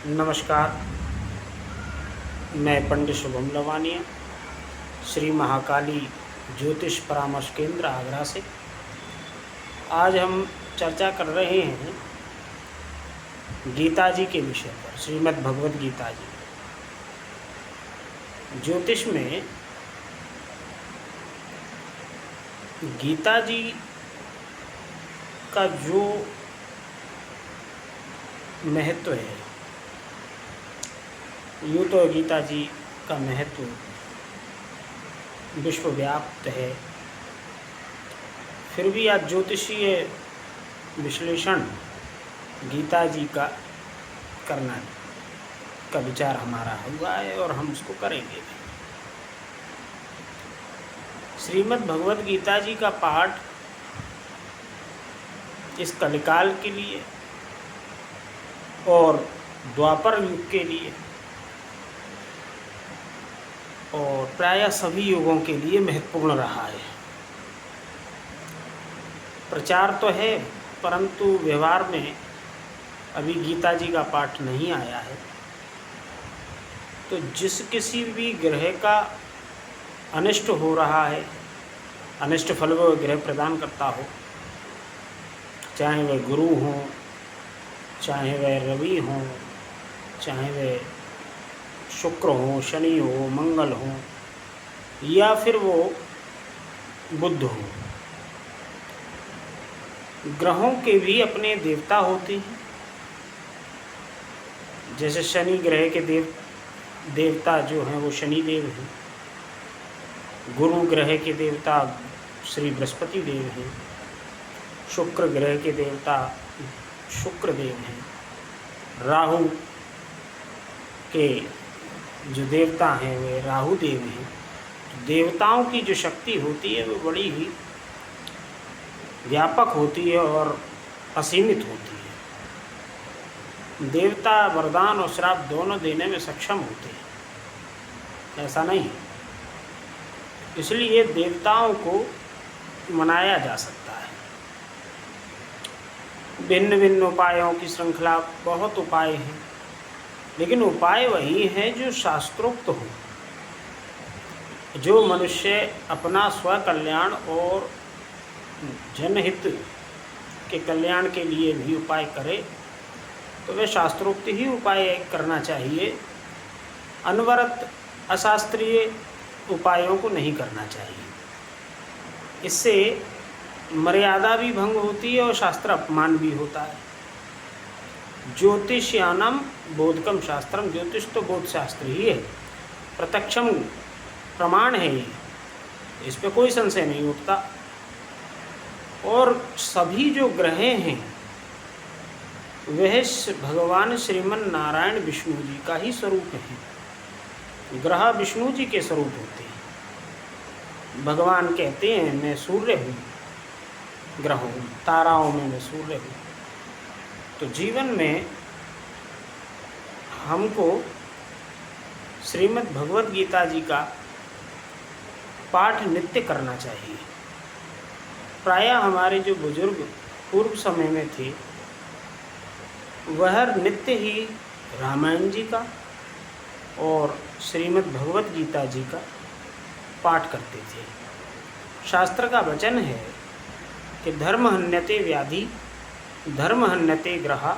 नमस्कार। मैं पंडित शुभम लवानिया, श्री महाकाली ज्योतिष परामर्श केंद्र आगरा से। आज हम चर्चा कर रहे हैं गीता जी के विषय पर, श्रीमद् भगवद गीता जी। ज्योतिष में गीता जी का जो महत्व है, यूँ तो गीता जी का महत्व विश्वव्याप्त है, फिर भी आज ज्योतिषीय विश्लेषण गीता जी का करना का विचार हमारा हुआ है और हम उसको करेंगे। श्रीमद् भगवद गीता जी का पाठ इस कलिकाल के लिए और द्वापर युग के लिए और प्रायः सभी युगों के लिए महत्वपूर्ण रहा है। प्रचार तो है, परंतु व्यवहार में अभी गीता जी का पाठ नहीं आया है। तो जिस किसी भी ग्रह का अनिष्ट हो रहा है, अनिष्ट फल वह ग्रह प्रदान करता हो, चाहे वह गुरु हों, चाहे वह रवि हों, चाहे वह शुक्र हो, शनि हो, मंगल हो, या फिर वो बुध हो। ग्रहों के भी अपने देवता होते हैं। जैसे शनि ग्रह के देवता जो हैं वो शनि देव हैं, गुरु ग्रह के देवता श्री बृहस्पति देव हैं, शुक्र ग्रह के देवता शुक्र देव हैं, राहु के जो देवता हैं वे राहु देव हैं। देवताओं की जो शक्ति होती है वो बड़ी ही व्यापक होती है और असीमित होती है। देवता वरदान और श्राप दोनों देने में सक्षम होते हैं, ऐसा नहीं। इसलिए देवताओं को मनाया जा सकता है। भिन्न भिन्न उपायों की श्रृंखला, बहुत उपाय हैं, लेकिन उपाय वही है जो शास्त्रोक्त हो, जो मनुष्य अपना स्वकल्याण और जनहित के कल्याण के लिए भी उपाय करे, तो वह शास्त्रोक्त ही उपाय करना चाहिए। अनवरत अशास्त्रीय उपायों को नहीं करना चाहिए। इससे मर्यादा भी भंग होती है और शास्त्र अपमान भी होता है। ज्योतिष्यानम बोधकम शास्त्रम, ज्योतिष तो बोध शास्त्र ही है, प्रत्यक्षम प्रमाण है ये, इस पे कोई संशय नहीं उठता। और सभी जो ग्रह हैं वह भगवान श्रीमन नारायण विष्णु जी का ही स्वरूप है। ग्रह विष्णु जी के स्वरूप होते हैं। भगवान कहते हैं मैं सूर्य हूँ, ग्रहों ताराओं में मैं सूर्य हूँ। तो जीवन में हमको श्रीमद् भगवद गीता जी का पाठ नित्य करना चाहिए। प्रायः हमारे जो बुजुर्ग पूर्व समय में थे वह नित्य ही रामायण जी का और श्रीमद् भगवद गीता जी का पाठ करते थे। शास्त्र का वचन है कि धर्म हन्यते व्याधि, धर्म हन्यते ग्रहा,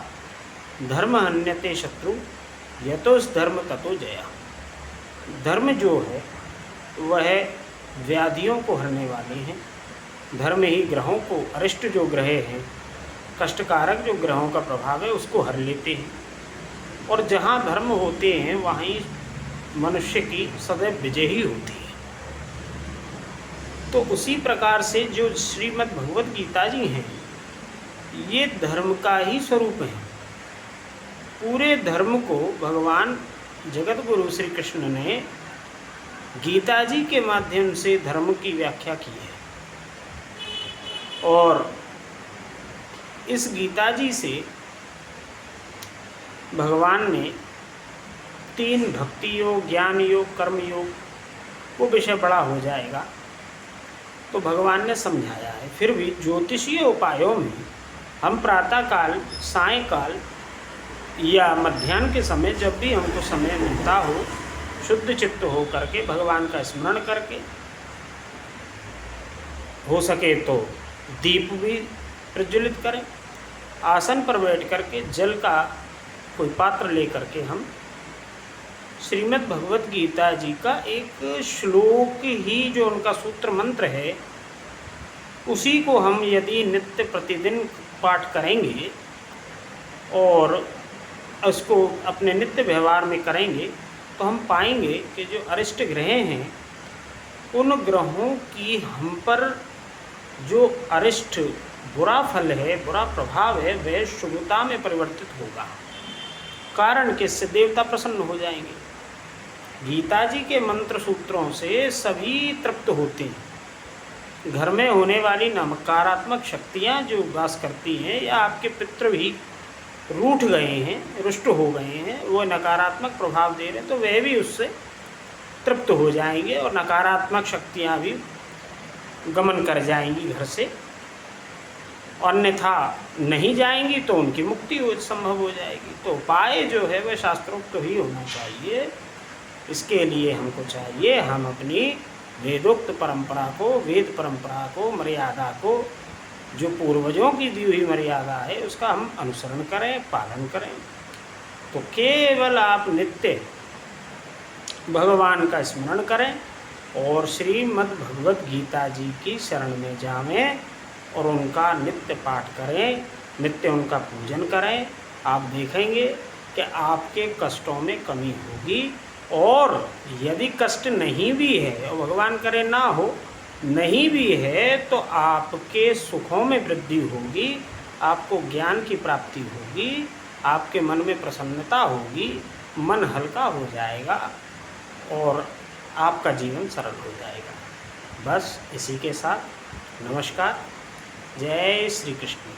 धर्म हन्यते शत्रु, यतोस धर्म ततो जया। धर्म जो है वह व्याधियों को हरने वाले हैं। धर्म ही ग्रहों को, अरिष्ट जो ग्रह हैं, कष्टकारक जो ग्रहों का प्रभाव है उसको हर लेते हैं। और जहाँ धर्म होते हैं वहीं मनुष्य की सदैव विजय ही होती है। तो उसी प्रकार से जो श्रीमद् भगवद गीता जी हैं ये धर्म का ही स्वरूप है। पूरे धर्म को भगवान जगत गुरु श्री कृष्ण ने गीता जी के माध्यम से धर्म की व्याख्या की है। और इस गीता जी से भगवान ने 3 भक्ति योग, ज्ञान योग, कर्म योग, वो विषय बड़ा हो जाएगा तो भगवान ने समझाया है। फिर भी ज्योतिषीय उपायों में हम प्रातःकाल, सायंकाल या मध्याह्न के समय जब भी हमको समय मिलता हो, शुद्ध चित्त हो करके भगवान का स्मरण करके, हो सके तो दीप भी प्रज्वलित करें। आसन पर बैठ करके जल का कोई पात्र लेकर के हम श्रीमद् भगवत गीता जी का एक श्लोक ही जो उनका सूत्र मंत्र है उसी को हम यदि नित्य प्रतिदिन पाठ करेंगे और उसको अपने नित्य व्यवहार में करेंगे तो हम पाएंगे कि जो अरिष्ट ग्रह हैं उन ग्रहों की हम पर जो अरिष्ट बुरा फल है, बुरा प्रभाव है, वह शुभता में परिवर्तित होगा। कारण कि इससे देवता प्रसन्न हो जाएंगे। गीता जी के मंत्र सूत्रों से सभी तृप्त होते हैं। घर में होने वाली नकारात्मक शक्तियाँ जो वास करती हैं या आपके पितृ भी रूठ गए हैं, रुष्ट हो गए हैं, वो नकारात्मक प्रभाव दे रहे हैं, तो वह भी उससे तृप्त हो जाएंगे और नकारात्मक शक्तियाँ भी गमन कर जाएंगी घर से। अन्यथा नहीं जाएंगी तो उनकी मुक्ति संभव हो जाएगी। तो उपाय जो है वह शास्त्रोक्त ही होना चाहिए। इसके लिए हमको चाहिए हम अपनी वेदोक्त परंपरा को, वेद परंपरा को, मर्यादा को, जो पूर्वजों की दी हुई मर्यादा है उसका हम अनुसरण करें, पालन करें। तो केवल आप नित्य भगवान का स्मरण करें और श्रीमद् भगवत गीता जी की शरण में जावें और उनका नित्य पाठ करें, नित्य उनका पूजन करें। आप देखेंगे कि आपके कष्टों में कमी होगी। और यदि कष्ट नहीं भी है और भगवान करे ना हो, नहीं भी है तो आपके सुखों में वृद्धि होगी, आपको ज्ञान की प्राप्ति होगी, आपके मन में प्रसन्नता होगी, मन हल्का हो जाएगा और आपका जीवन सरल हो जाएगा। बस इसी के साथ नमस्कार। जय श्री कृष्ण।